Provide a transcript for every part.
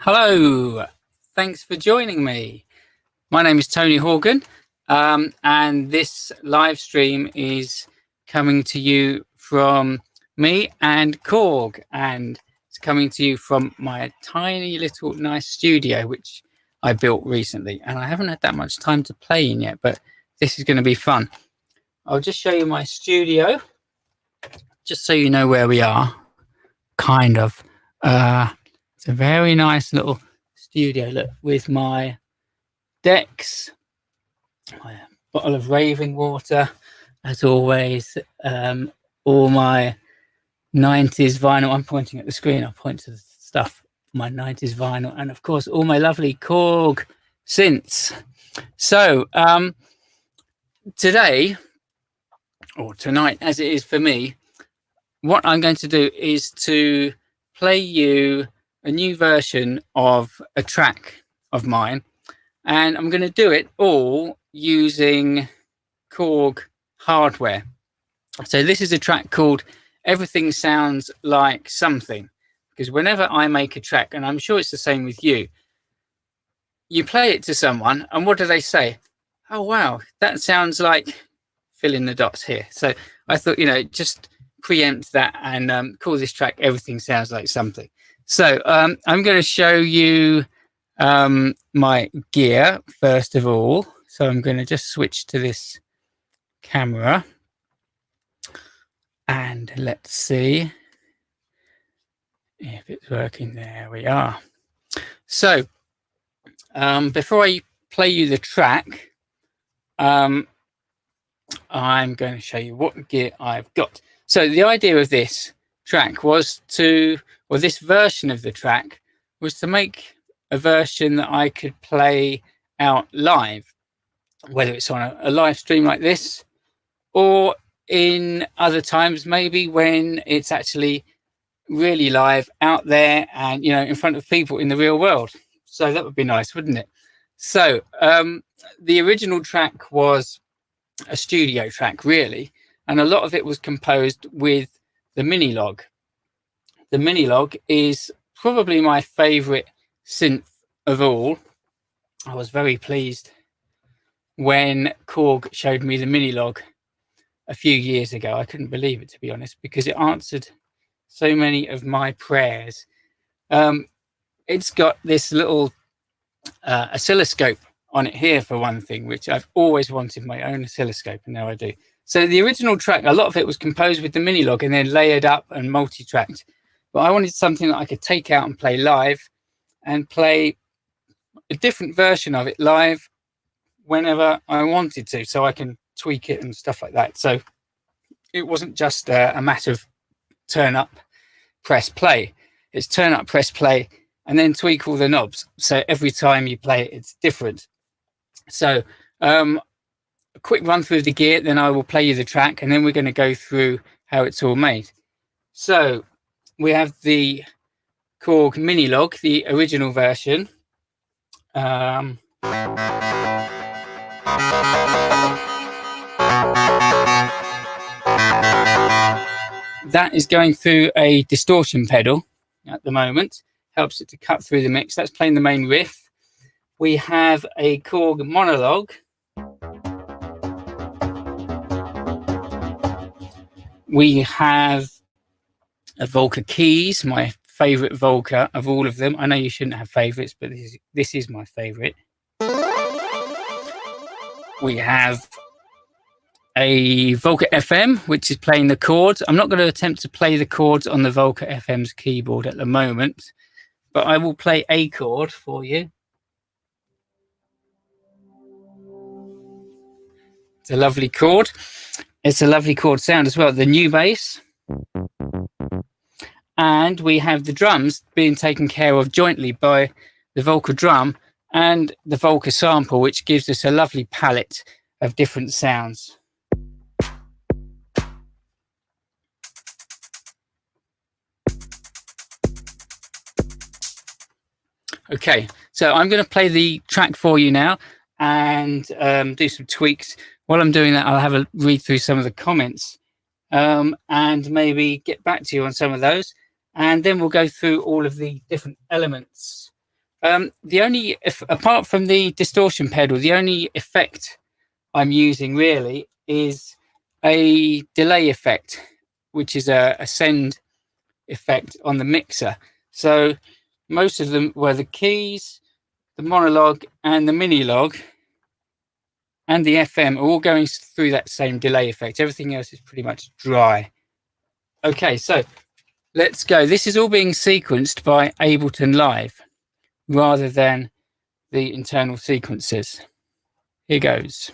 Hello, thanks for joining me. My name is Tony Horgan, and this live stream is coming to you from me and Korg, and it's coming to you from my tiny little nice studio, which I built recently, and I haven't had that much time to play in yet, but this is going to be fun. I'll just show you my studio, just so you know where we are, kind of. It's a very nice little studio, look, with my decks, my bottle of raving water, as always, all my 90s vinyl. I'm pointing at the screen, I'll point to the stuff, my 90s vinyl, and of course, all my lovely Korg synths. So, today, or tonight, as it is for me, what I'm going to do is to play you a new version of a track of mine, and I'm going to do it all using Korg hardware. So this is a track called Everything Sounds Like Something, because whenever I make a track, and I'm sure it's the same with you, you play it to someone and what do they say? Oh wow, that sounds like, fill in the dots here. So I thought, just preempt that and call this track Everything Sounds Like Something. So I'm going to show you my gear first of all. So I'm going to just switch to this camera and let's see if it's working. There we are. So before I play you the track, I'm going to show you what gear I've got. So the idea of this track was this version of the track was to make a version that I could play out live, whether it's on a live stream like this or in other times, maybe when it's actually really live out there and, in front of people in the real world. So that would be nice, wouldn't it? So the original track was a studio track, really, and a lot of it was composed with the Monologue. The Monologue is probably my favorite synth of all. I was very pleased when Korg showed me the Monologue a few years ago. I couldn't believe it, to be honest, because it answered so many of my prayers. It's got this little oscilloscope on it here, for one thing, which I've always wanted my own oscilloscope, and now I do. So the original track, a lot of it was composed with the Monologue and then layered up and multi-tracked. But I wanted something that I could take out and play live, and play a different version of it live whenever I wanted to, so I can tweak it and stuff like that. So it wasn't just a matter of turn up, press play. It's turn up, press play, and then tweak all the knobs. So every time you play it, it's different. So a quick run through the gear, then I will play you the track, and then we're going to go through how it's all made. So we have the Korg Monologue, the original version. That is going through a distortion pedal at the moment. Helps it to cut through the mix. That's playing the main riff. We have a Korg Monologue. We have a Volca Keys, my favorite Volca of all of them. I know you shouldn't have favorites, but this is my favorite. We have a Volca FM, which is playing the chords. I'm not going to attempt to play the chords on the Volca FM's keyboard at the moment, but I will play a chord for you. It's a lovely chord. It's a lovely chord sound as well. The new bass. And we have the drums being taken care of jointly by the Volca drum and the Volca sample, which gives us a lovely palette of different sounds. Okay, so I'm going to play the track for you now and do some tweaks. While I'm doing that, I'll have a read through some of the comments and maybe get back to you on some of those. And then we'll go through all of the different elements The only, apart from the distortion pedal, the only effect I'm using really is a delay effect, which is a send effect on the mixer. So most of them were the keys, the Monologue and the Mini-Log and the FM are all going through that same delay effect. Everything else is pretty much dry. Okay, so let's go. This is all being sequenced by Ableton Live rather than the internal sequences. Here goes.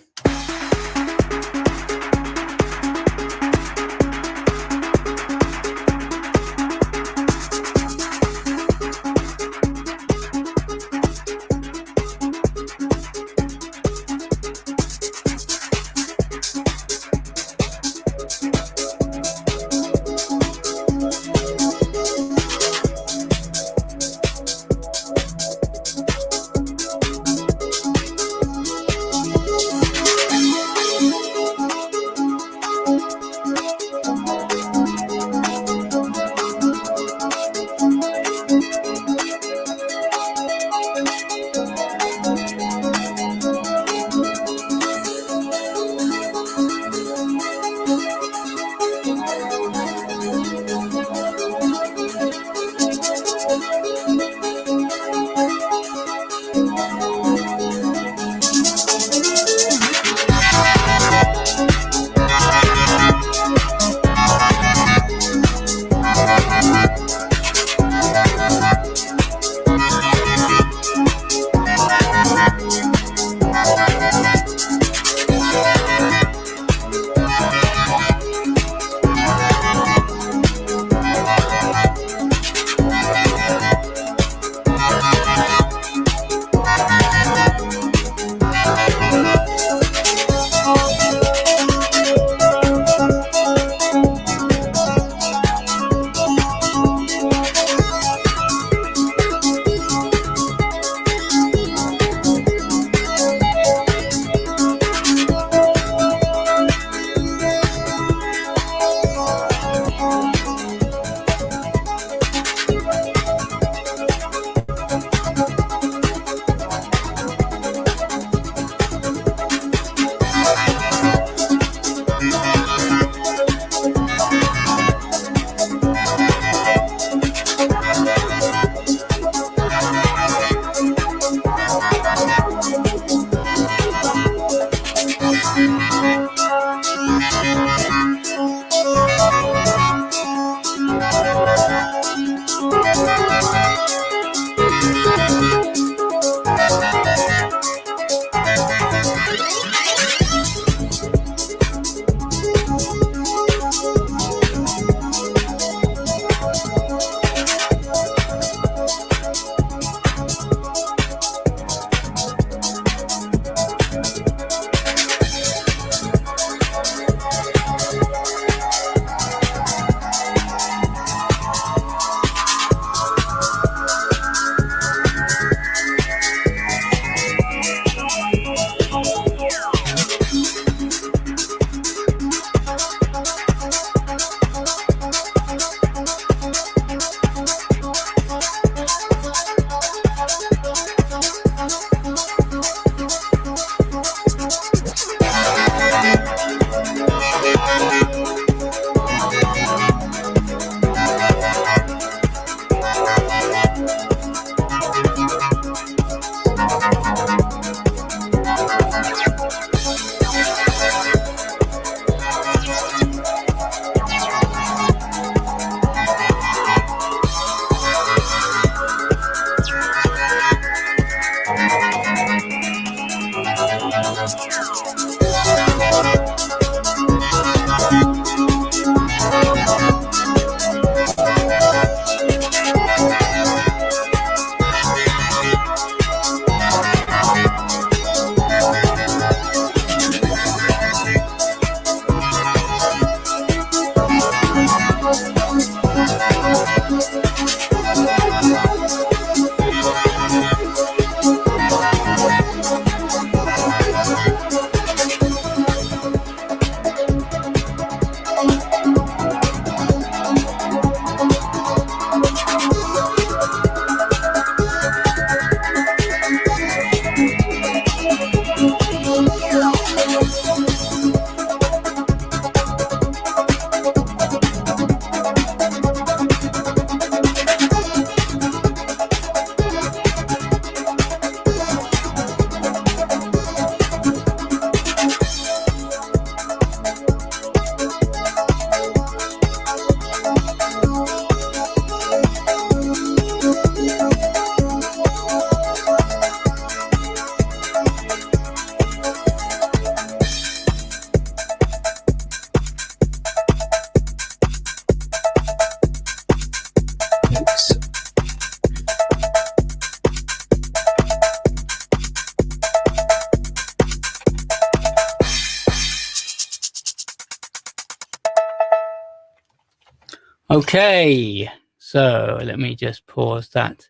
Okay, so let me just pause that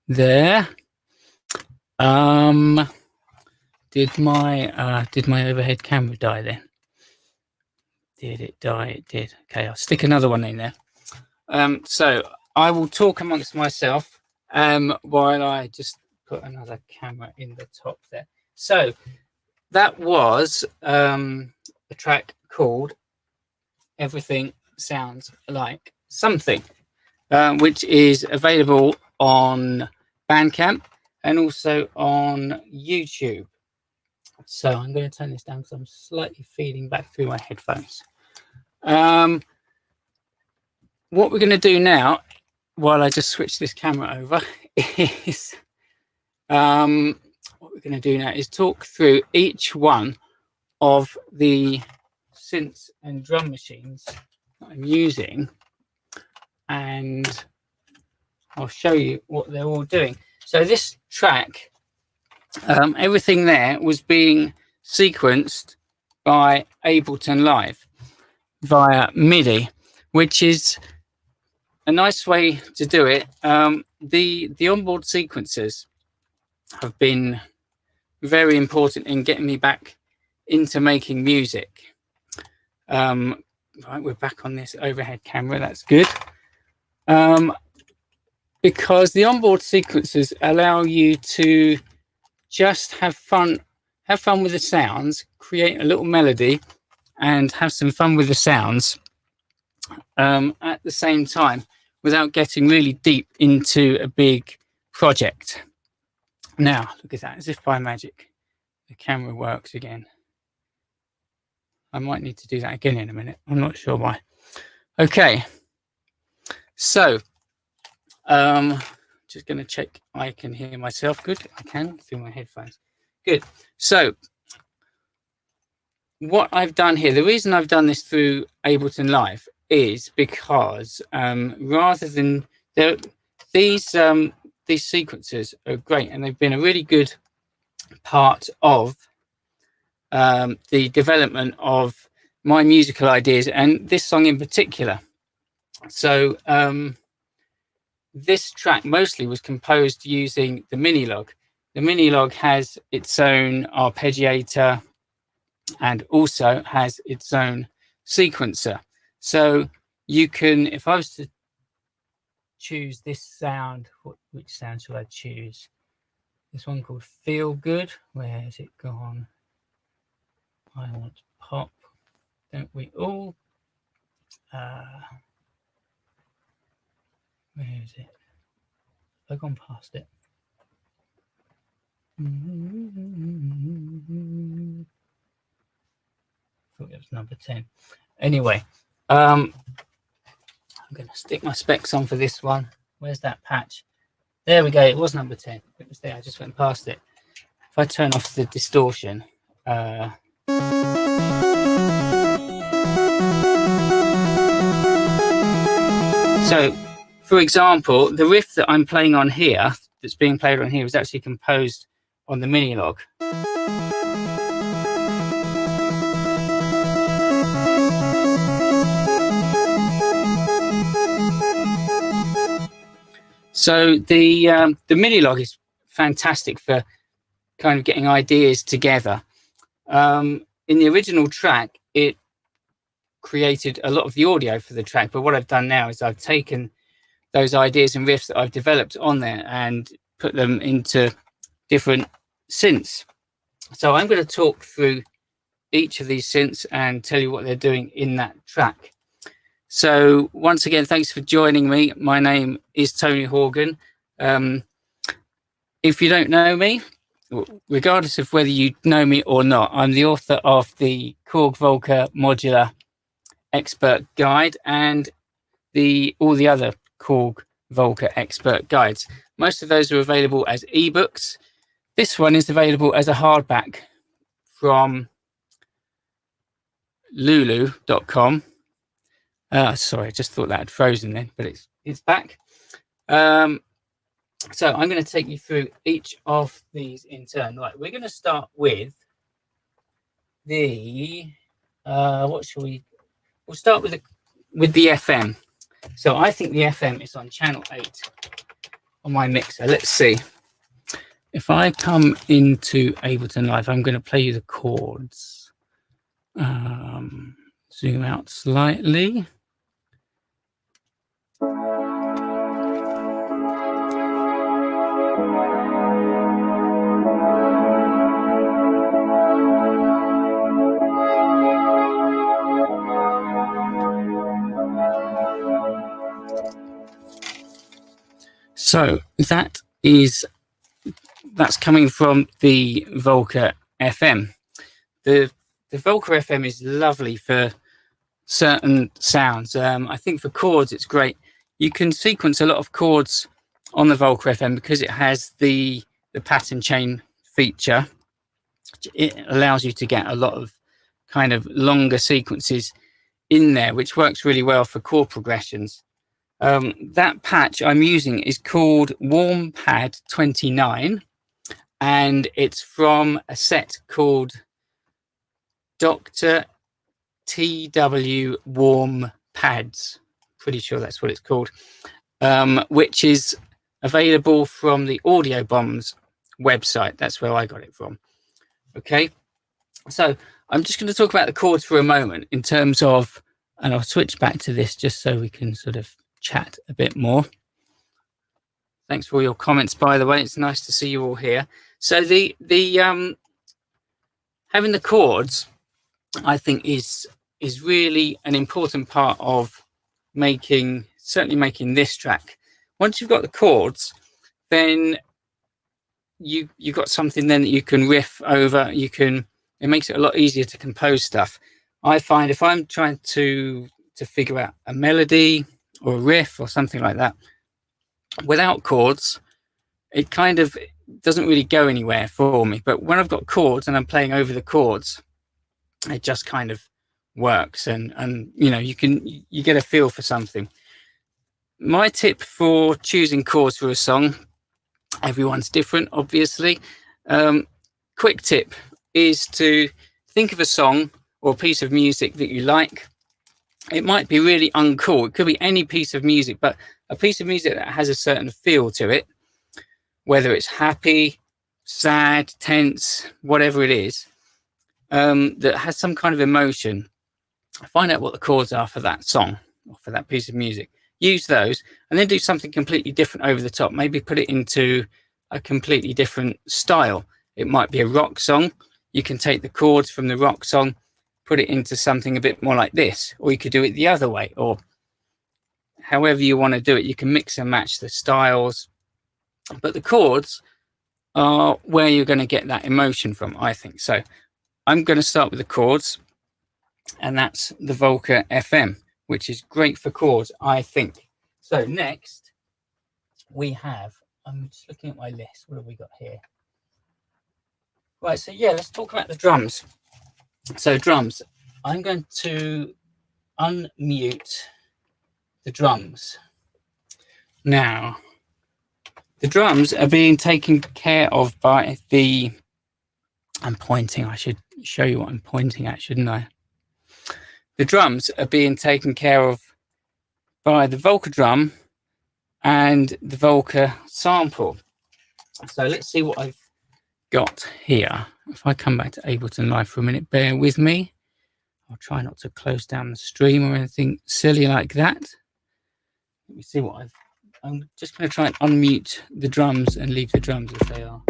there. Did my overhead camera die then? Did it die? It did. Okay, I'll stick another one in there. So I will talk amongst myself while I just put another camera in the top there. So that was a track called Everything Sounds Like Something, which is available on Bandcamp and also on YouTube. So I'm going to turn this down because I'm slightly feeding back through my headphones. What we're going to do now, while I just switch this camera over, is talk through each one of the synths and drum machines that I'm using, and I'll show you what they're all doing. So this track, everything there was being sequenced by Ableton Live via MIDI, which is a nice way to do it. The onboard sequencers have been very important in getting me back into making music. Right, we're back on this overhead camera. That's good. Because the onboard sequencers allow you to just have fun with the sounds, create a little melody, and have some fun with the sounds at the same time, without getting really deep into a big project. Now, look at that, as if by magic, the camera works again. I might need to do that again in a minute. I'm not sure why. Okay, so just going to check I can hear myself. Good, I can through my headphones. Good. So what I've done here, the reason I've done this through Ableton Live is because rather than these sequences are great, and they've been a really good part of the development of my musical ideas, and this song in particular. So this track mostly was composed using the Monologue. The Monologue has its own arpeggiator and also has its own sequencer. So you can, if I was to choose this sound, which sound should I choose? This one called Feel Good. Where has it gone? I want pop, don't we all? Where is it? I've gone past it. Thought it was number 10. Anyway, I'm going to stick my specs on for this one. Where's that patch? There we go. It was number 10. It was there. I just went past it. If I turn off the distortion. So, for example, the riff that I'm playing on here, that's being played on here, was actually composed on the Monologue. So the Monologue is fantastic for kind of getting ideas together. In the original track, it created a lot of the audio for the track, but what I've done now is I've taken those ideas and riffs that I've developed on there and put them into different synths. So I'm going to talk through each of these synths and tell you what they're doing in that track. So once again, thanks for joining me. My name is Tony Horgan. If you don't know me, regardless of whether you know me or not, I'm the author of the Korg Volca Modular Expert Guide and all the other Korg Volca Expert Guides. Most of those are available as ebooks. This one is available as a hardback from lulu.com. Sorry, I just thought that had frozen then, but it's back. So I'm going to take you through each of these in turn. Right, we're going to start with the what shall we? We'll start with the FM. So I think the FM is on channel 8 on my mixer. Let's see. If I come into Ableton Live, I'm going to play you the chords. Zoom out slightly. So that's coming from the Volca FM. The Volca FM is lovely for certain sounds. I think for chords it's great. You can sequence a lot of chords on the Volca FM because it has the pattern chain feature. It allows you to get a lot of kind of longer sequences in there, which works really well for chord progressions. That patch I'm using is called Warm Pad 29, and it's from a set called Dr. TW Warm Pads. Pretty sure that's what it's called, which is available from the Audio Bombs website. That's where I got it from. Okay, so I'm just going to talk about the chords for a moment in terms of, and I'll switch back to this just so we can sort of chat a bit more. Thanks for all your comments, by the way. It's nice to see you all here. So the having the chords, I think, is really an important part of certainly making this track. Once you've got the chords, then you've got something then that you can riff over. It makes it a lot easier to compose stuff. I find if I'm trying to figure out a melody or a riff or something like that, without chords, it kind of doesn't really go anywhere for me. But when I've got chords and I'm playing over the chords, it just kind of works, and you know, you get a feel for something. My tip for choosing chords for a song, everyone's different, obviously. Quick tip is to think of a song or a piece of music that you like. It might be really uncool. It could be any piece of music, but a piece of music that has a certain feel to it, whether it's happy, sad, tense, whatever it is, that has some kind of emotion. Find out what the chords are for that song or for that piece of music. Use those and then do something completely different over the top. Maybe put it into a completely different style. It might be a rock song. You can take the chords from the rock song, put it into something a bit more like this, or you could do it the other way, or however you want to do it. You can mix and match the styles, but the chords are where you're going to get that emotion from, I think. So I'm going to start with the chords, and that's the Volca FM, which is great for chords, I think. So next we have, I'm just looking at my list. What have we got here? Right, so yeah, let's talk about the drums. So drums, I'm going to unmute the drums. Now, the drums are being taken care of by I'm pointing, I should show you what I'm pointing at, shouldn't I? The drums are being taken care of by the Volca drum and the Volca sample. So let's see what I've got here. If I come back to Ableton Live for a minute, bear with me. I'll try not to close down the stream or anything silly like that. Let me see what I'm just going to try and unmute the drums and leave the drums as they are.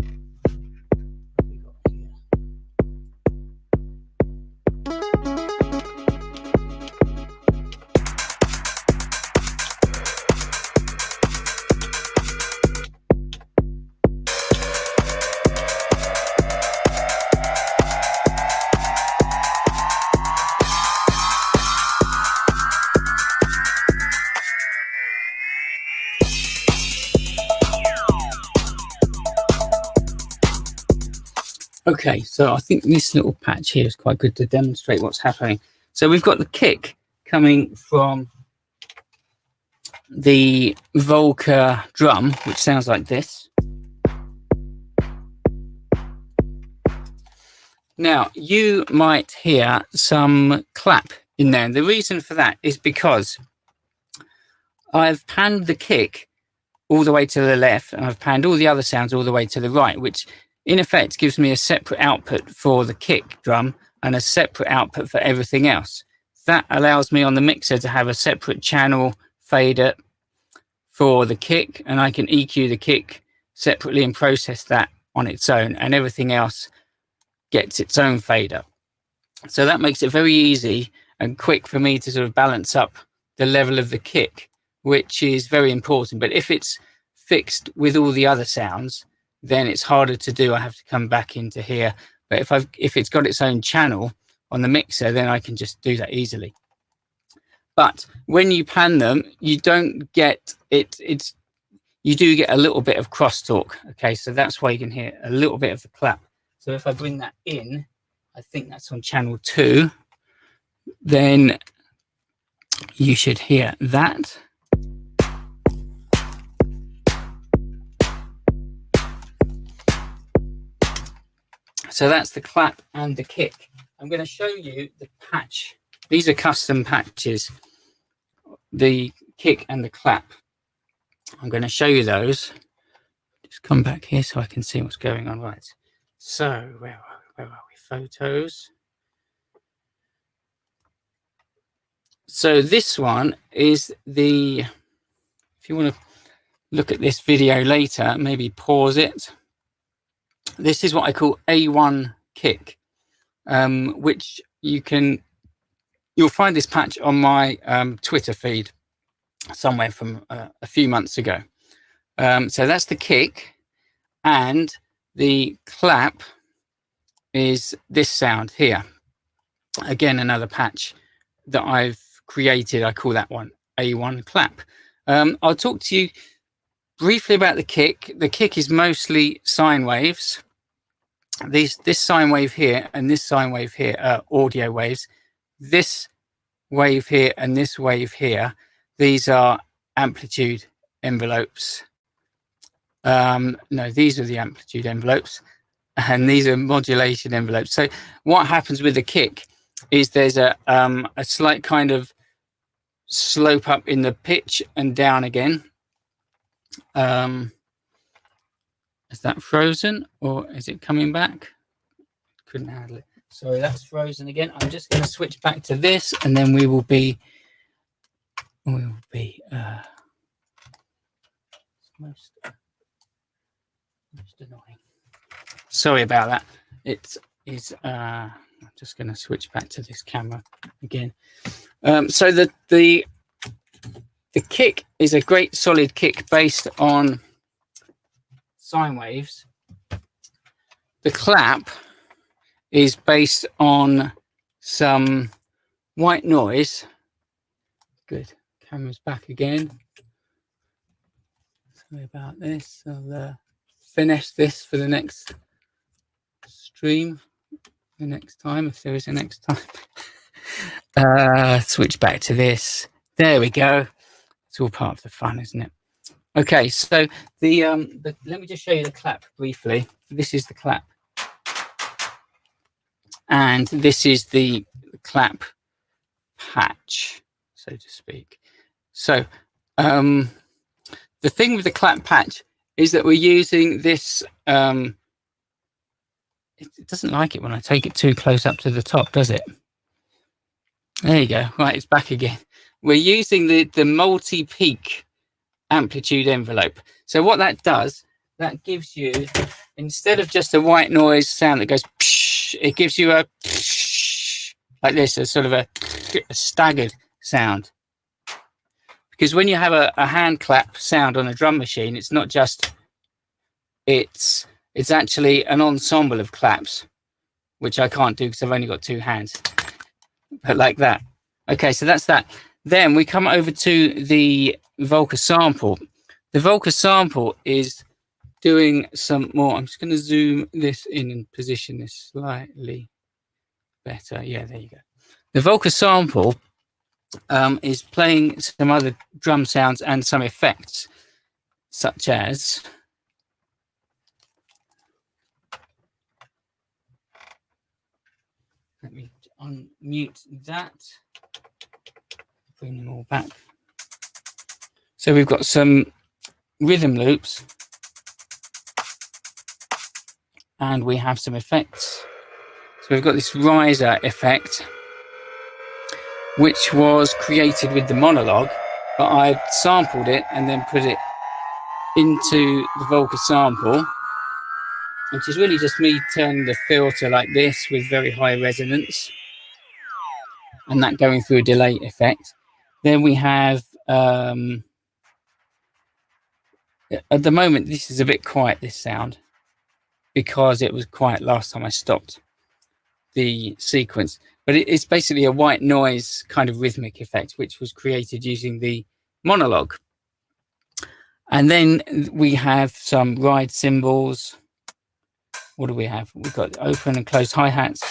Okay, so I think this little patch here is quite good to demonstrate what's happening. So we've got the kick coming from the Volca drum, which sounds like this. Now, you might hear some clap in there. And the reason for that is because I've panned the kick all the way to the left, and I've panned all the other sounds all the way to the right, which in effect gives me a separate output for the kick drum and a separate output for everything else. That allows me on the mixer to have a separate channel fader for the kick, and I can EQ the kick separately and process that on its own, and everything else gets its own fader. So that makes it very easy and quick for me to sort of balance up the level of the kick, which is very important. But if it's fixed with all the other sounds, then it's harder to do. I have to come back into here. But if it's got its own channel on the mixer, then I can just do that easily. But when you pan them, you don't get it. You do get a little bit of crosstalk. Okay, so that's why you can hear a little bit of the clap. So if I bring that in, I think that's on channel 2, then you should hear that. So that's the clap and the kick. I'm going to show you the patch. These are custom patches, the kick and the clap. I'm going to show you those. Just come back here so I can see what's going on. Right. So where are we? Photos. So this one is the, if you want to look at this video later, maybe pause it. This is what I call A1 kick, which you'll find this patch on my Twitter feed somewhere from a few months ago. So that's the kick, and the clap is this sound here. Again, another patch that I've created. I call that one A1 clap. I'll talk to you briefly about the kick. The kick is mostly sine waves. This sine wave here and this sine wave here are audio waves. This wave here and this wave here, these are amplitude envelopes. No, these are the amplitude envelopes, and these are modulation envelopes. So what happens with the kick is there's a slight kind of slope up in the pitch and down again. Is that frozen or is it coming back? Couldn't handle it. Sorry, that's frozen again. I'm just going to switch back to this, and then we will be most annoying. Sorry about that. It is I'm just going to switch back to this camera again. So the kick is a great solid kick based on sine waves. The clap is based on some white noise. Good. Camera's back again. Sorry about this. I'll finesse this for the next stream, the next time, if there is a next time. Switch back to this. There we go. It's all part of the fun, isn't it? Okay, so let me just show you the clap briefly. This is the clap, and this is the clap patch, so to speak. So the thing with the clap patch is that we're using this. It doesn't like it when I take it too close up to the top, does it? There you go. Right, it's back again. We're using the multi-peak amplitude envelope. So what that does, that gives you, instead of just a white noise sound that goes psh, it gives you a psh, like this, a sort of a staggered sound. Because when you have a hand clap sound on a drum machine, it's not just, it's actually an ensemble of claps, which I can't do because I've only got 2 hands, but like that. Okay, so that's that. Then we come over to the Volca sample. The Volca sample is doing some more. I'm just going to zoom this in and position this slightly better. Yeah, there you go. The Volca sample is playing some other drum sounds and some effects, such as let me unmute that. Bring them all back. So we've got some rhythm loops, and we have some effects. So we've got this riser effect, which was created with the Monologue, but I've sampled it and then put it into the Volca sample, which is really just me turning the filter like this with very high resonance, and that going through a delay effect. Then we have, at the moment, this is a bit quiet, this sound, because it was quiet last time I stopped the sequence. But it's basically a white noise kind of rhythmic effect, which was created using the Monologue. And then we have some ride cymbals. What do we have? We've got open and closed hi-hats,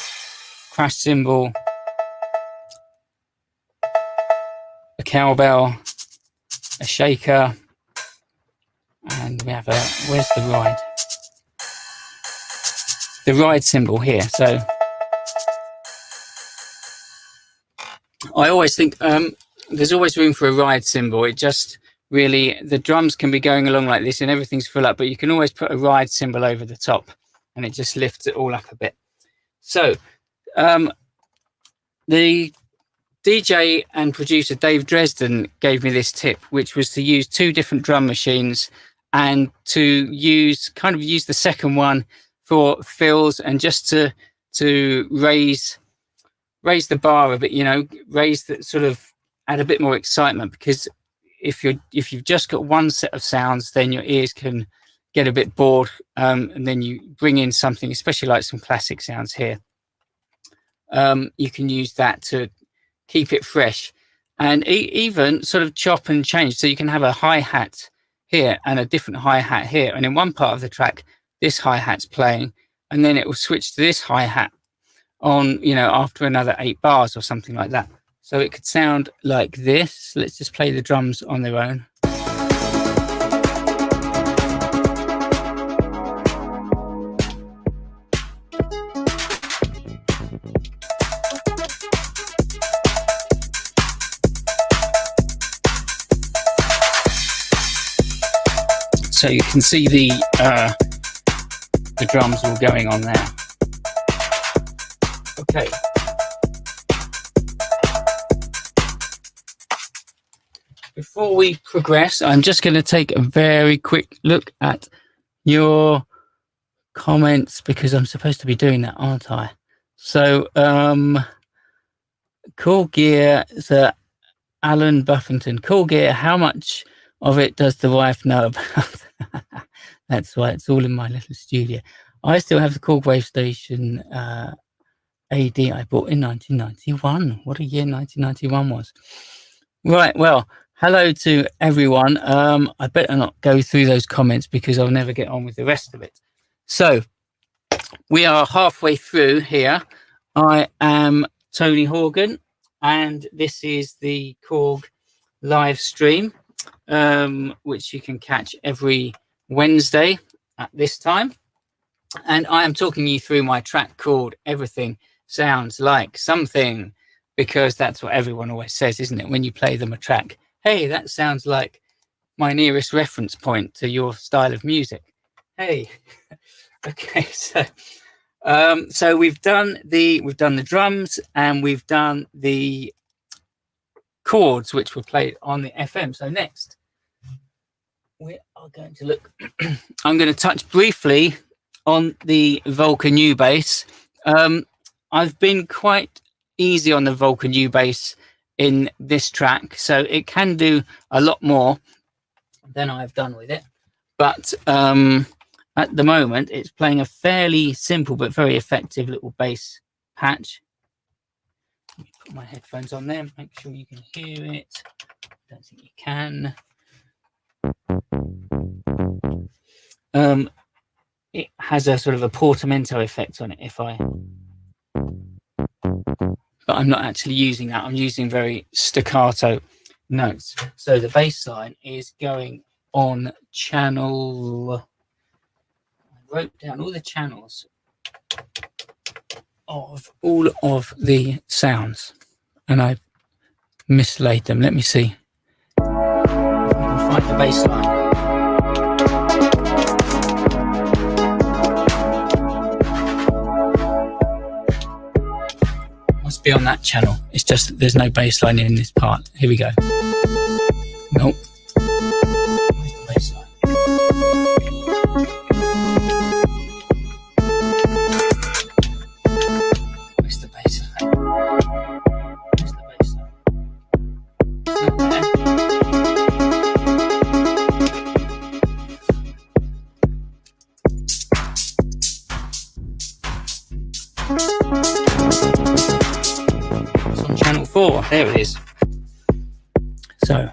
crash cymbal, a cowbell, a shaker, and we have a, where's the ride? The ride cymbal here. So I always think there's always room for a ride cymbal. It just really, the drums can be going along like this and everything's full up, but you can always put a ride cymbal over the top and it just lifts it all up a bit. So the DJ and producer Dave Dresden gave me this tip, which was to use 2 different drum machines and to use the second one for fills and just to raise the bar a bit, you know, raise the sort of, add a bit more excitement, because if you've just got one set of sounds, then your ears can get a bit bored, and then you bring in something, especially like some classic sounds here. You can use that to keep it fresh, and even sort of chop and change. So you can have a hi-hat here and a different hi-hat here, and in one part of the track this hi-hat's playing, and then it will switch to this hi-hat on, you know, after another 8 bars or something like that. So it could sound like this. Let's just play the drums on their own. So you can see the drums all going on there. Okay. Before we progress, I'm just going to take a very quick look at your comments, because I'm supposed to be doing that, aren't I? So, Cool Gear, so Alan Buffington, Cool Gear, how much of it does the wife know about? That's why it's all in my little studio. I still have the Korg Wave Station AD I bought in 1991. What a year 1991 was. Right, well, hello to everyone. I better not go through those comments because I'll never get on with the rest of it. So, we are halfway through here. I am Tony Horgan, and this is the Korg live stream, which you can catch every Wednesday at this time. And I am talking you through my track called Everything Sounds Like Something, because that's what everyone always says, isn't it? When you play them a track, hey, that sounds like my nearest reference point to your style of music. Hey, okay, so we've done the drums and we've done the chords, which were played on the FM. So next, we are going to look. I'm going to touch briefly on the Volca new bass. I've been quite easy on the Volca new bass in this track, so it can do a lot more than I've done with it. But at the moment, it's playing a fairly simple but very effective little bass patch. Let me put my headphones on there, make sure you can hear it. I don't think you can. It has a sort of a portamento effect on it but I'm not actually using that. I'm using very staccato notes. So the bass line is going on channel. I wrote down all the channels of all of the sounds and I mislaid them. Let me see if I can the bass line. Must be on that channel. It's just that there's no bass line in this part. Here we go. Nope. Where's the bass line? Where's the bass line? Where's the bass line? It's not there. It's on channel 4. There it is. So.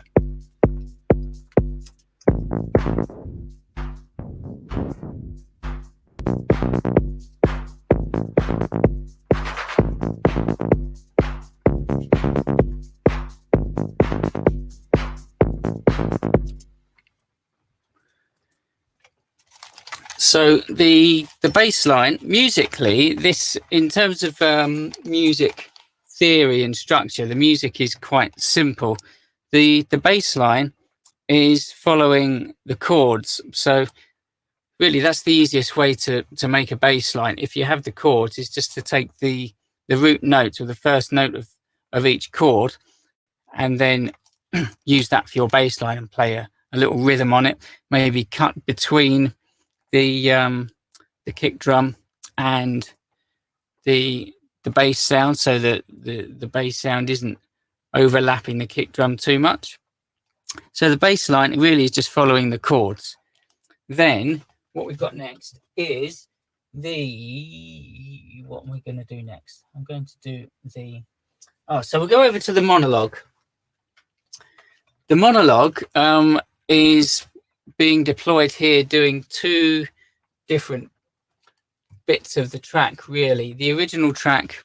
So the bass line, musically, this, in terms of music theory and structure, the music is quite simple. The bass line is following the chords. So really that's the easiest way to make a bass line. If you have the chords, is just to take the root note or the first note of each chord and then use that for your bass line and play a little rhythm on it, maybe cut between the kick drum and the bass sound, so that the bass sound isn't overlapping the kick drum too much. So the bass line really is just following the chords. Then what we've got next is what am I going to do next? I'm going to do so we'll go over to the monologue. The monologue is being deployed here, doing two different bits of the track, really. The original track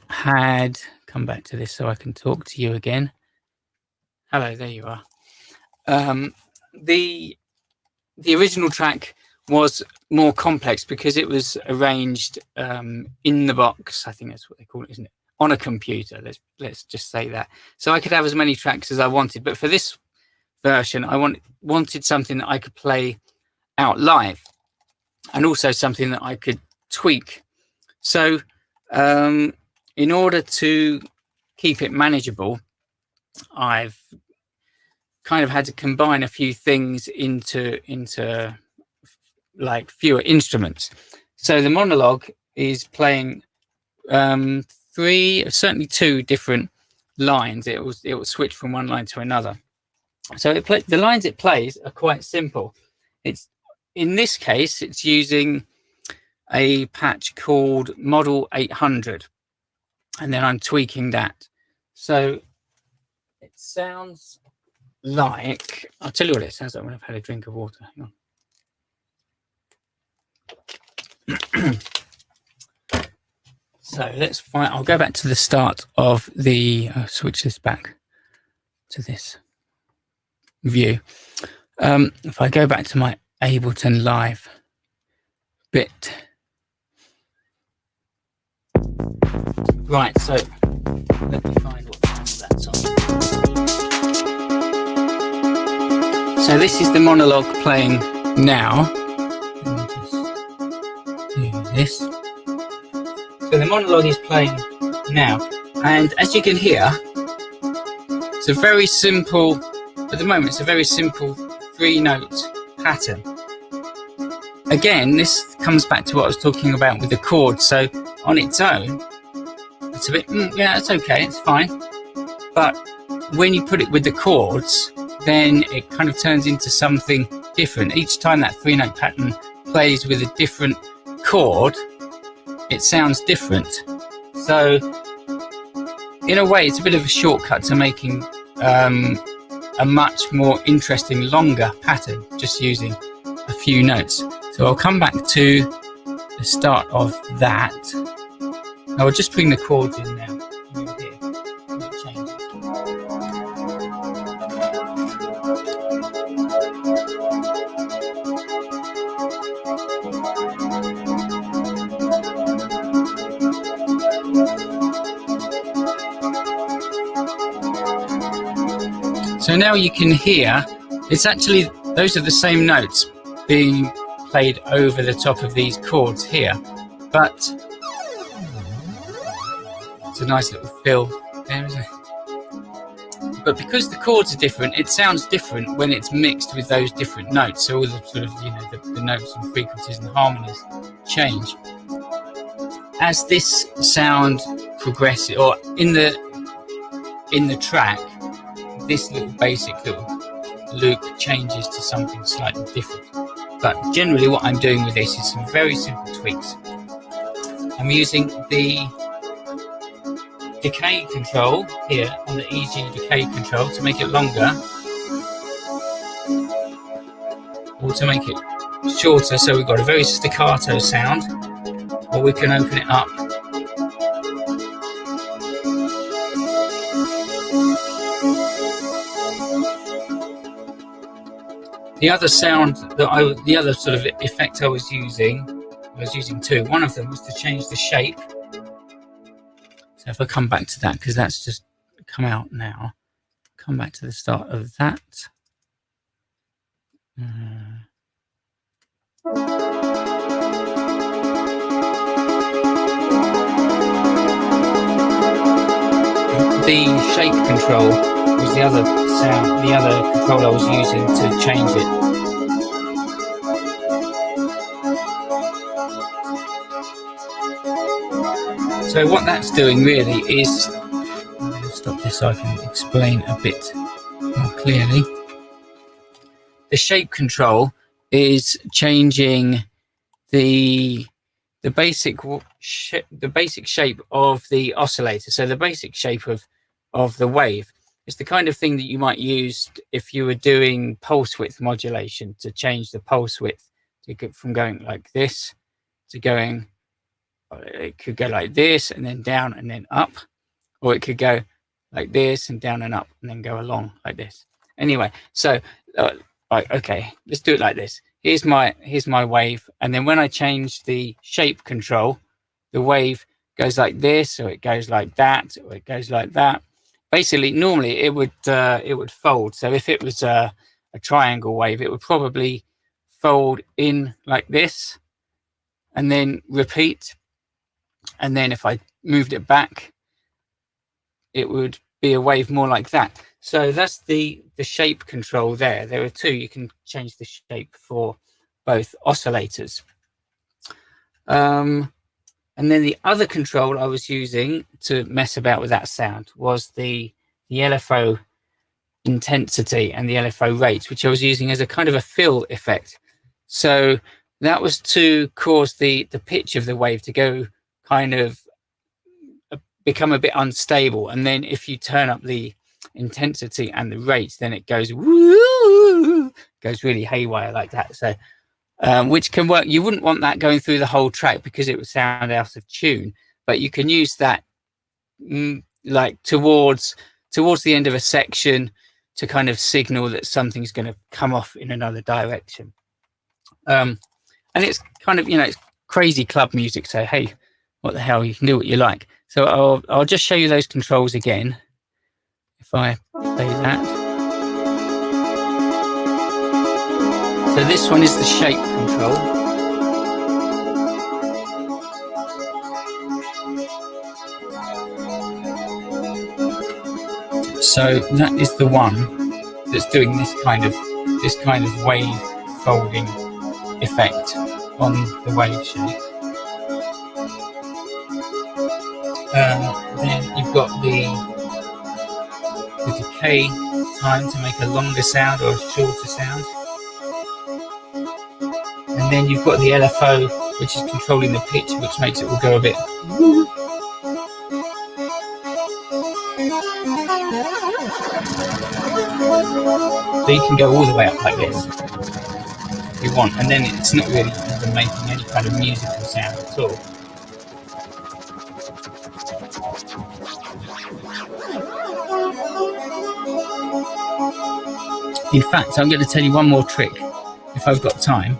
had, come back to this so I can talk to you again. Hello, there you are. The original track was more complex because it was arranged in the box. I think that's what they call it, isn't it? On a computer, let's just say that. So I could have as many tracks as I wanted, but for this version, I wanted something that I could play out live, and also something that I could tweak. So in order to keep it manageable, I've kind of had to combine a few things into like fewer instruments. So the monologue is playing certainly two different lines. It will switch from one line to another. So the lines it plays are quite simple. It's, in this case, it's using a patch called Model 800, and then I'm tweaking that. So it sounds like, I'll tell you what it sounds like when I've had a drink of water. Hang on. So let's find, I'll go back to the start of the, switch this back to this view. If I go back to my Ableton Live bit. Right, so let me find what channel that's on. So this is the monologue playing now. Let me just do this. So the monologue is playing now, and as you can hear, it's a very simple, at the moment, it's a very simple 3-note pattern. Again, this comes back to what I was talking about with the chords. So on its own, it's a bit, yeah, it's okay, it's fine. But when you put it with the chords, then it kind of turns into something different. Each time that 3-note pattern plays with a different chord, it sounds different. So in a way, it's a bit of a shortcut to making a much more interesting, longer pattern, just using a few notes. So I'll come back to the start of that. I will just bring the chords in now. You'll hear it changes. So now you can hear It's actually, those are the same notes being played over the top of these chords here, but it's a nice little fill there, isn't it? But because the chords are different, it sounds different when it's mixed with those different notes. So all the sort of, you know, the notes and frequencies and harmonies change. As this sound progresses, or in the track, this little basic little loop changes to something slightly different. But generally what I'm doing with this is some very simple tweaks. I'm using the decay control here on the EG decay control to make it longer, or to make it shorter, so we've got a very staccato sound, or we can open it up. The other sound that the other sort of effect I was using two. One of them was to change the shape. So if I come back to that, because that's just come out now, come back to the start of that. The shape control was the other sound, the other control I was using to change it. So what that's doing really is, I'm going to stop this so I can explain a bit more clearly. The shape control is changing the basic shape of the oscillator. So the basic shape of the wave is the kind of thing that you might use if you were doing pulse width modulation, to change the pulse width to get from going like this to going, it could go like this and then down and then up, or it could go like this and down and up and then go along like this. Anyway, so okay, let's do it like this. Here's my wave, and then when I change the shape control, the wave goes like this, or it goes like that, or it goes like that. Basically, normally it would fold. So if it was a triangle wave, it would probably fold in like this and then repeat. And then if I moved it back, it would be a wave more like that. So that's the shape control there. There are two. You can change the shape for both oscillators. And then the other control I was using to mess about with that sound was the LFO intensity and the LFO rate, which I was using as a kind of a fill effect. So that was to cause the pitch of the wave to go kind of become a bit unstable. And then if you turn up the intensity and the rate, then it goes woo, goes really haywire like that. So which can work. You wouldn't want that going through the whole track because it would sound out of tune, but you can use that like towards the end of a section to kind of signal that something's going to come off in another direction. And it's kind of, you know, it's crazy club music, so hey, what the hell, you can do what you like. So I'll just show you those controls again if I play that. So this one is the shape control. So that is the one that's doing this kind of wave folding effect on the wave shape. Then you've got the decay time to make a longer sound or a shorter sound. And then you've got the LFO, which is controlling the pitch, which makes it all go a bit. So you can go all the way up like this if you want, and then it's not really even making any kind of musical sound at all. In fact, I'm going to tell you one more trick if I've got time.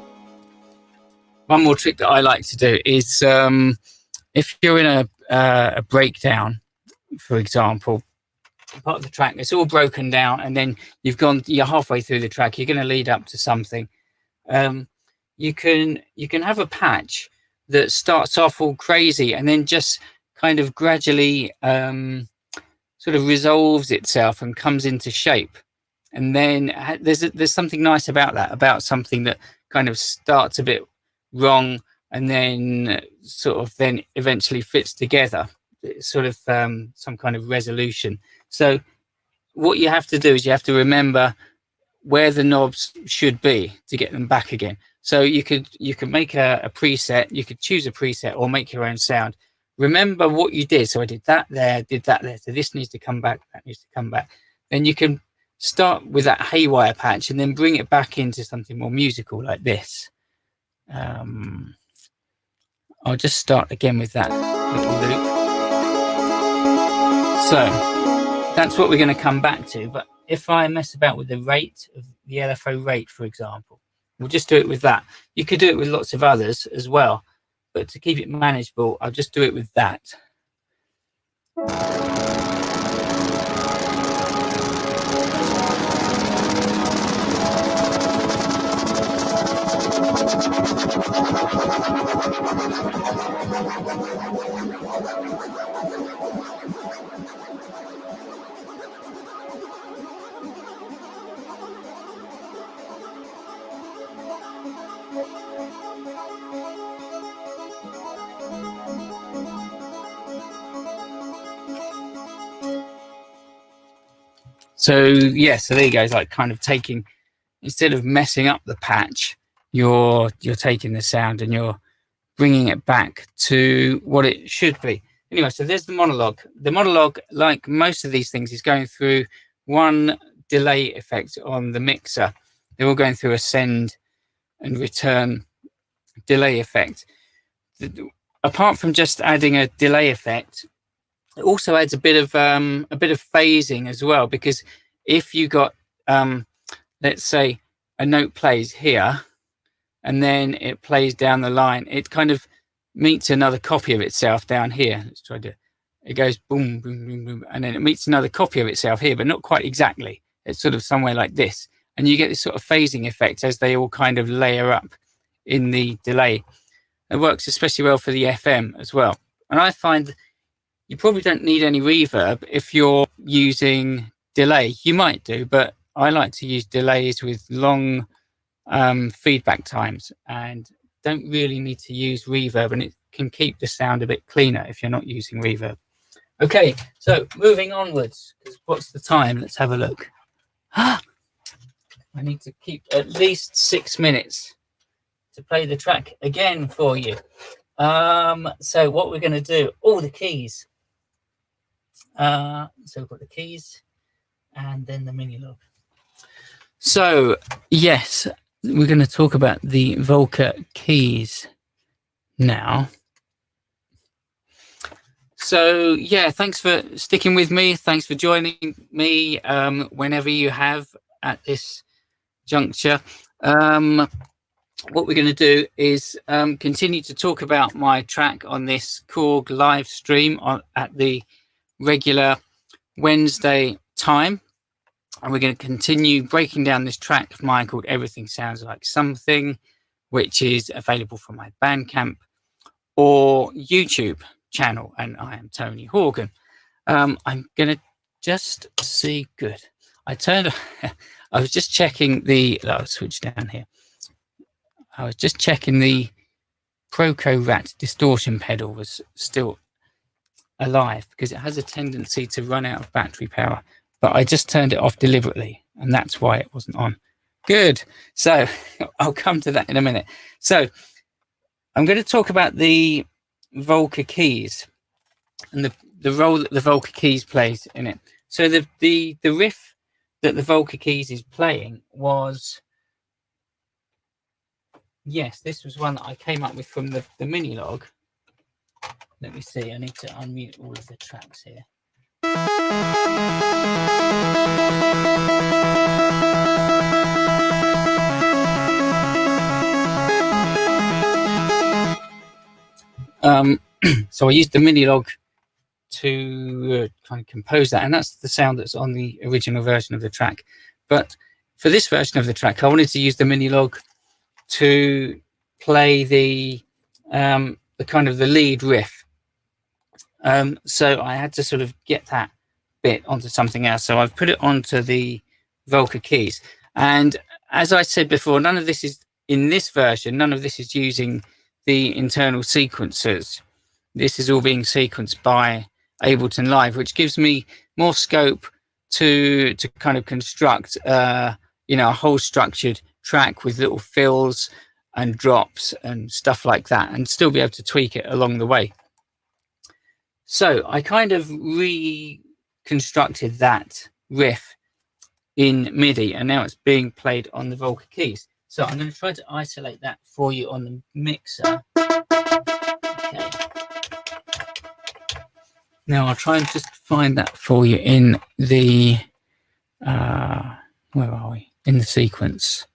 One more trick that I like to do is if you're in a breakdown, for example, part of the track. It's all broken down, and then you're halfway through the track. You're going to lead up to something. You can have a patch that starts off all crazy and then just kind of gradually sort of resolves itself and comes into shape. And then there's something nice about that, about something that kind of starts a bit wrong and then sort of then eventually fits together. It's sort of some kind of resolution. So what you have to do is you have to remember where the knobs should be to get them back again. So you could make a preset, you could choose a preset or make your own sound. Remember what you did. So I did that there, did that there. So this needs to come back, that needs to come back. Then you can start with that haywire patch and then bring it back into something more musical like this. I'll just start again with that little loop. So that's what we're going to come back to. But if I mess about with the rate of the LFO rate, for example, we'll just do it with that. You could do it with lots of others as well, but to keep it manageable, I'll just do it with that. So yeah, so there you go. It's like kind of taking, instead of messing up the patch, you're taking the sound and you're bringing it back to what it should be. Anyway, so there's the monologue. The monologue, like most of these things, is going through one delay effect on the mixer. They're all going through a send and return delay effect. Apart from just adding a delay effect, it also adds a bit of phasing as well, because if you got let's say a note plays here and then it plays down the line, it kind of meets another copy of itself down here. Let's try to, it goes boom, boom, boom, boom, and then it meets another copy of itself here, but not quite exactly. It's sort of somewhere like this, and you get this sort of phasing effect as they all kind of layer up in the delay. It works especially well for the FM as well. And I find you probably don't need any reverb if you're using delay. You might do, but I like to use delays with long feedback times and don't really need to use reverb, and it can keep the sound a bit cleaner if you're not using reverb. Okay, so moving onwards, because what's the time? Let's have a look. I need to keep at least 6 minutes to play the track again for you. So what we're going to do, the keys. So we've got the keys and then the mini log. So yes, we're going to talk about the Volca Keys now. So yeah, thanks for sticking with me. Thanks for joining me whenever you have at this juncture. What we're going to do is continue to talk about my track on this Korg live stream at the regular Wednesday time. And we're going to continue breaking down this track of mine called Everything Sounds Like Something, which is available from my Bandcamp or YouTube channel. And I am Tony Horgan. I'm going to just see, good. I was just checking I'll switch down here. I was just checking the Proco Rat distortion pedal was still alive, because it has a tendency to run out of battery power. But I just turned it off deliberately, and that's why it wasn't on. Good. So I'll come to that in a minute. So I'm going to talk about the Volca Keys and the role that the Volca Keys plays in it. So the riff that the Volca Keys is playing was, yes, this was one that I came up with from the mini log. Let me see. I need to unmute all of the tracks here. So I used the mini log to kind of compose that, and that's the sound that's on the original version of the track. But for this version of the track, I wanted to use the Monologue to play the kind of the lead riff. So I had to sort of get that bit onto something else. So I've put it onto the Volca Keys. And as I said before, none of this is in this version. None of this is using the internal sequencers. This is all being sequenced by Ableton Live, which gives me more scope to kind of construct, a whole structured track with little fills and drops and stuff like that, and still be able to tweak it along the way. So I kind of reconstructed that riff in MIDI, and now it's being played on the Volca Keys. So I'm going to try to isolate that for you on the mixer. Okay. Now I'll try and just find that for you in the, where are we? In the sequence.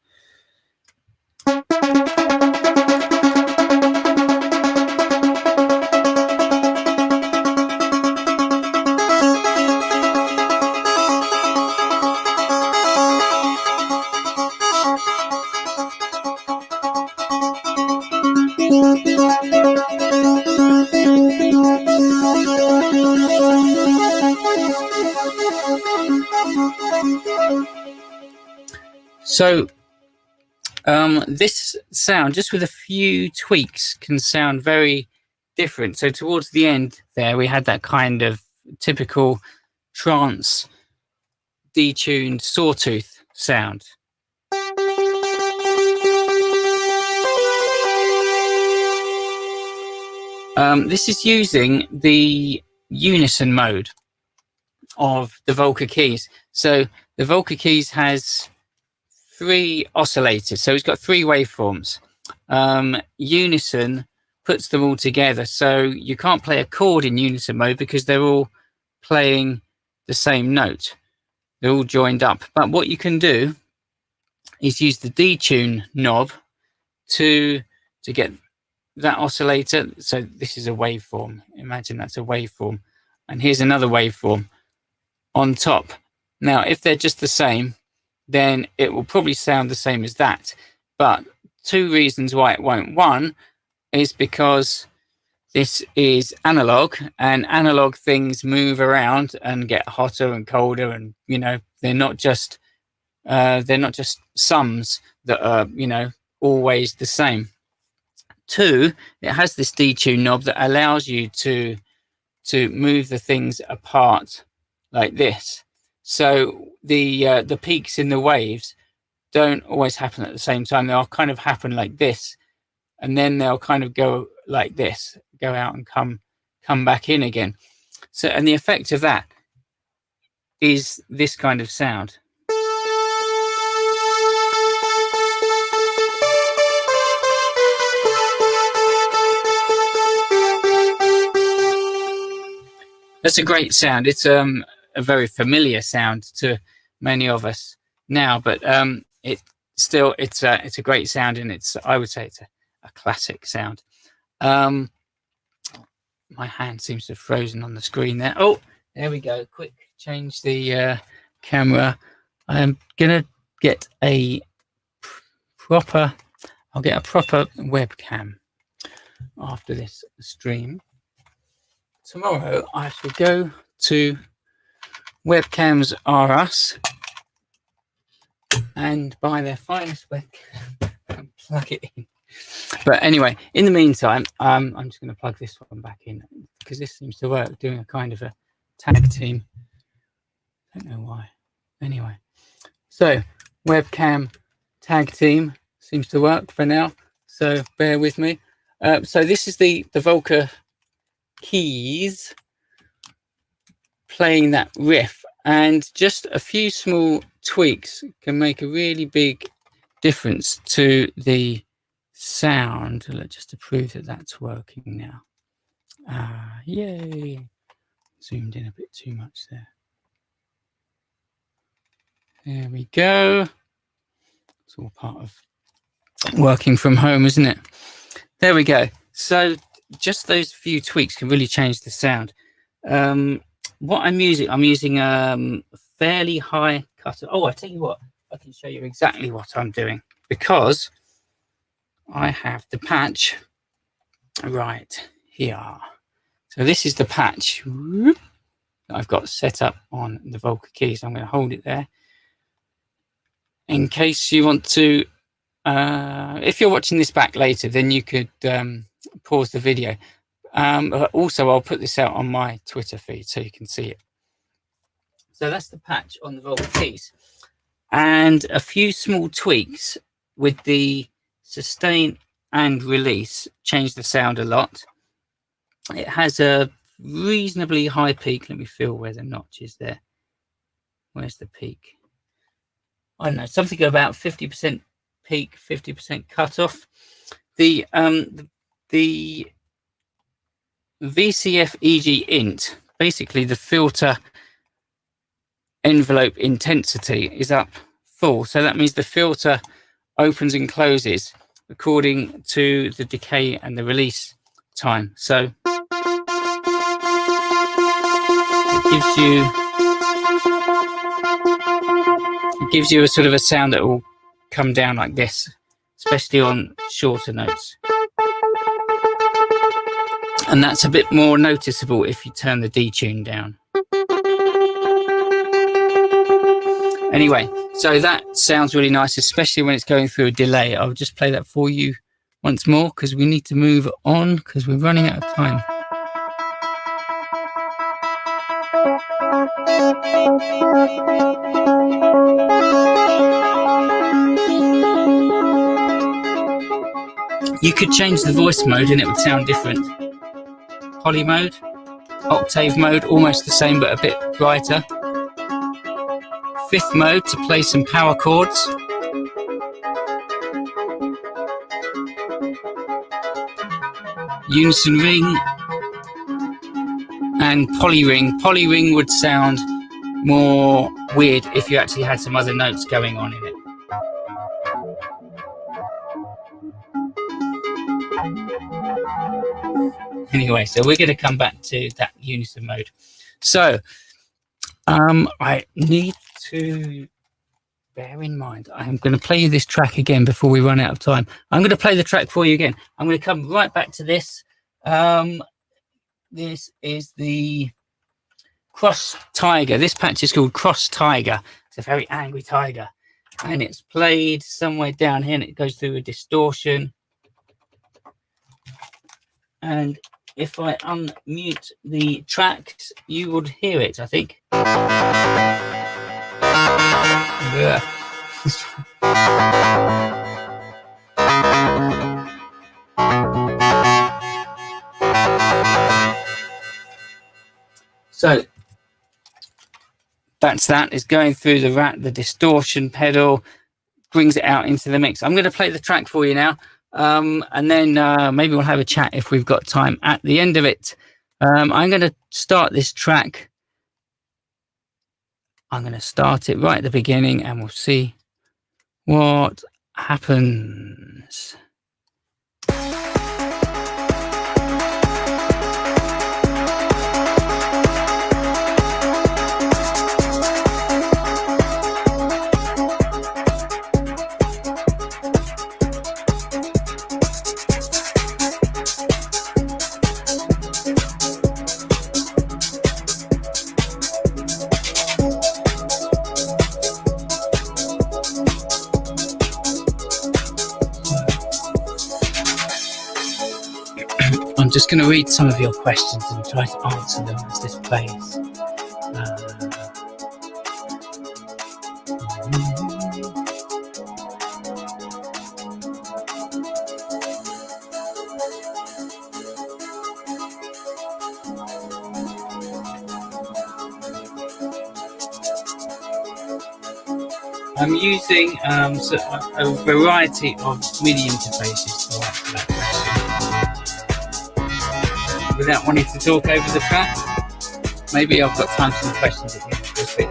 So this sound, just with a few tweaks, can sound very different. So towards the end there, we had that kind of typical trance detuned sawtooth sound. This is using the unison mode of the Volca Keys. So the Volca Keys has 3 oscillators, so it's got 3 waveforms. Unison puts them all together, so you can't play a chord in unison mode because they're all playing the same note. They're all joined up. But what you can do is use the detune knob to get that oscillator. So this is a waveform. Imagine that's a waveform, and here's another waveform on top. Now, if they're just the same, then it will probably sound the same as that. But 2 reasons why it won't. One is because this is analog, and analog things move around and get hotter and colder, and they're not just sums that are always the same. 2, it has this detune knob that allows you to move the things apart like this. So the peaks in the waves don't always happen at the same time. They'll kind of happen like this, and then they'll kind of go like this, go out and come back in again. So, and the effect of that is this kind of sound. That's a great sound. It's a very familiar sound to many of us now, but it's a great sound, and I would say it's a classic sound. My hand seems to have frozen on the screen there. Oh, there we go. Quick, change the camera. I'm gonna get a proper webcam after this stream. Tomorrow I shall go to Webcams R Us and buy their finest webcam and plug it in. But anyway, in the meantime, I'm just going to plug this one back in because this seems to work, doing a kind of a tag team. I don't know why. Anyway, so webcam tag team seems to work for now, so bear with me. So this is the Volca Keys playing that riff, and just a few small tweaks can make a really big difference to the sound. Just to prove that that's working now. Yay! Zoomed in a bit too much there. There we go. It's all part of working from home, isn't it? There we go. So just those few tweaks can really change the sound. What I'm using fairly high cut. Oh, I tell you what, I can show you exactly what I'm doing, because I have the patch right here. So this is the patch that I've got set up on the Volca Keys. I'm going to hold it there in case you want to, if you're watching this back later, then you could pause the video. Also, I'll put this out on my Twitter feed so you can see it. So that's the patch on the Volca Keys, and a few small tweaks with the sustain and release change the sound a lot. It has a reasonably high peak. Let me feel where the notch is there. Where's the peak? I don't know, something about 50% peak, 50% cutoff. The VCF EG int, basically the filter envelope intensity is up full. So that means the filter opens and closes according to the decay and the release time. So it gives you a sort of a sound that will come down like this, especially on shorter notes. And that's a bit more noticeable if you turn the detune down. Anyway, so that sounds really nice, especially when it's going through a delay. I'll just play that for you once more because we need to move on because we're running out of time. You could change the voice mode and it would sound different. Poly mode, octave mode, almost the same but a bit brighter. Fifth mode to play some power chords. Unison ring and poly ring. Poly ring would sound more weird if you actually had some other notes going on in it. Anyway, so we're going to come back to that unison mode. So I need to bear in mind, I'm going to play you this track again before we run out of time. I'm going to play the track for you again. I'm going to come right back to this. This is the Cross Tiger. This patch is called Cross Tiger. It's a very angry tiger. And it's played somewhere down here and it goes through a distortion. And if I unmute the tracks, you would hear it, I think. Yeah. So that's that. It's going through the distortion pedal, brings it out into the mix. I'm going to play the track for you now. And then maybe we'll have a chat if we've got time at the end of it. I'm going to start this track. I'm going to start it right at the beginning and we'll see what happens. I'm just going to read some of your questions and try to answer them as this plays. I'm using a variety of MIDI interfaces to answer that question. Without wanting to talk over the track, maybe I've got time for some questions at the end. We'll see.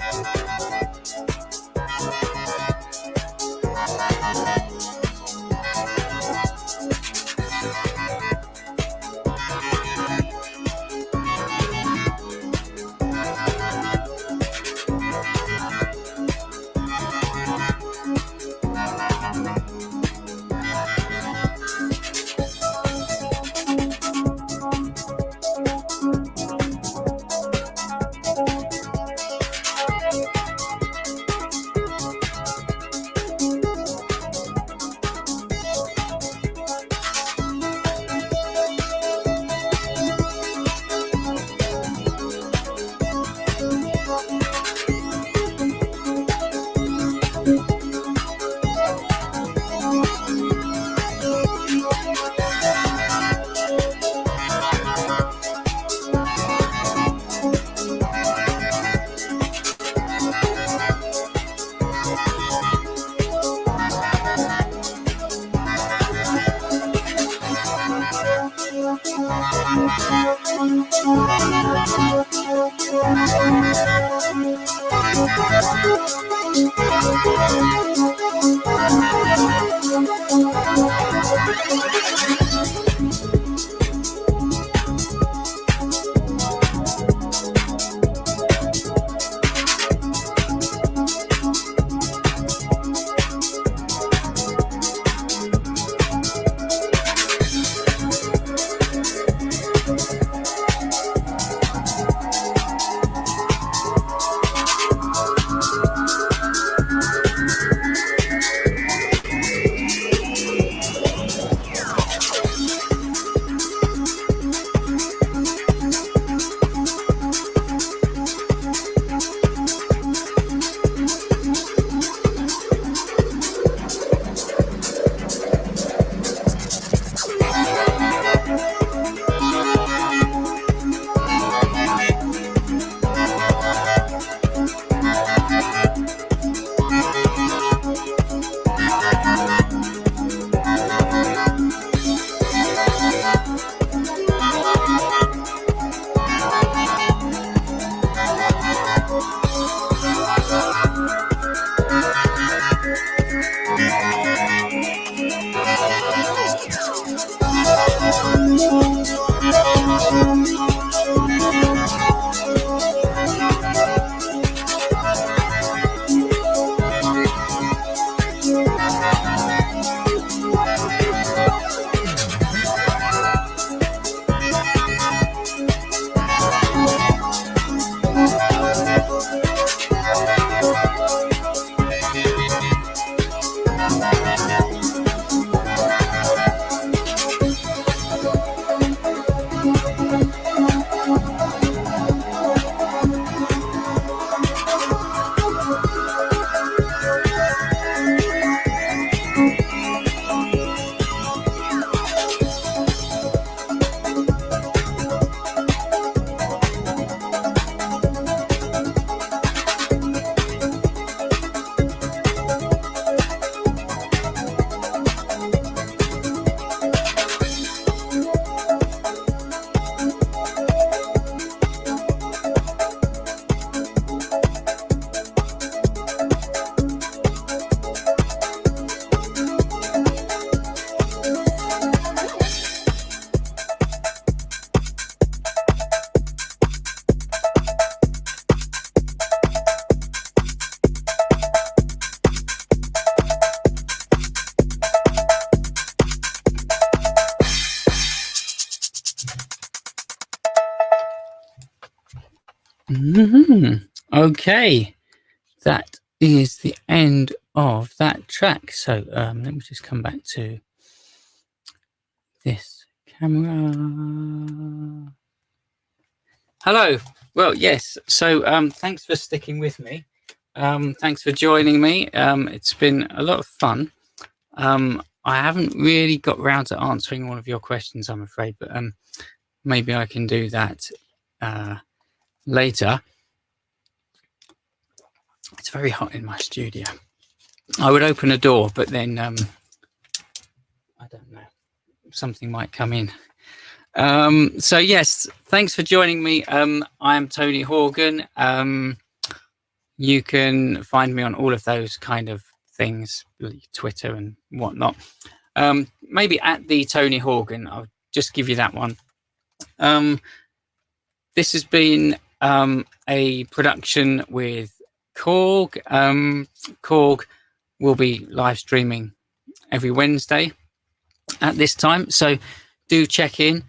Okay, that is the end of that track. So let me just come back to this camera. Hello. Well, yes. So thanks for sticking with me. Thanks for joining me. It's been a lot of fun. I haven't really got round to answering all of your questions, I'm afraid, but maybe I can do that later. It's very hot in my studio. I would open a door, but then I don't know, something might come in. So yes, thanks for joining me. I'm Tony Horgan. You can find me on all of those kind of things, Twitter and whatnot. Maybe at the Tony Horgan. I'll just give you that one. This has been a production with Korg. Korg will be live streaming every Wednesday at this time, so do check in.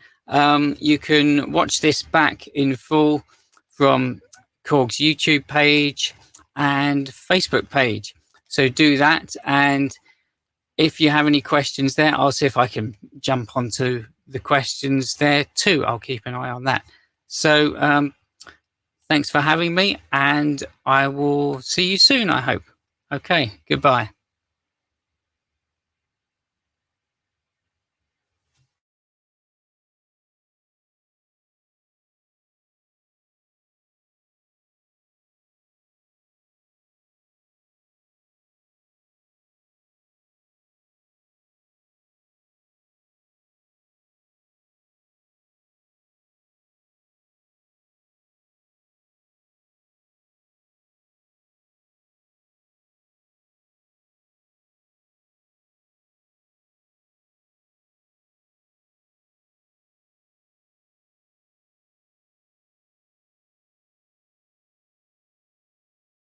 You can watch this back in full from Korg's YouTube page and Facebook page, so do that. And if you have any questions there, I'll see if I can jump onto the questions there too. I'll keep an eye on that. So thanks for having me, and I will see you soon, I hope. Okay, goodbye.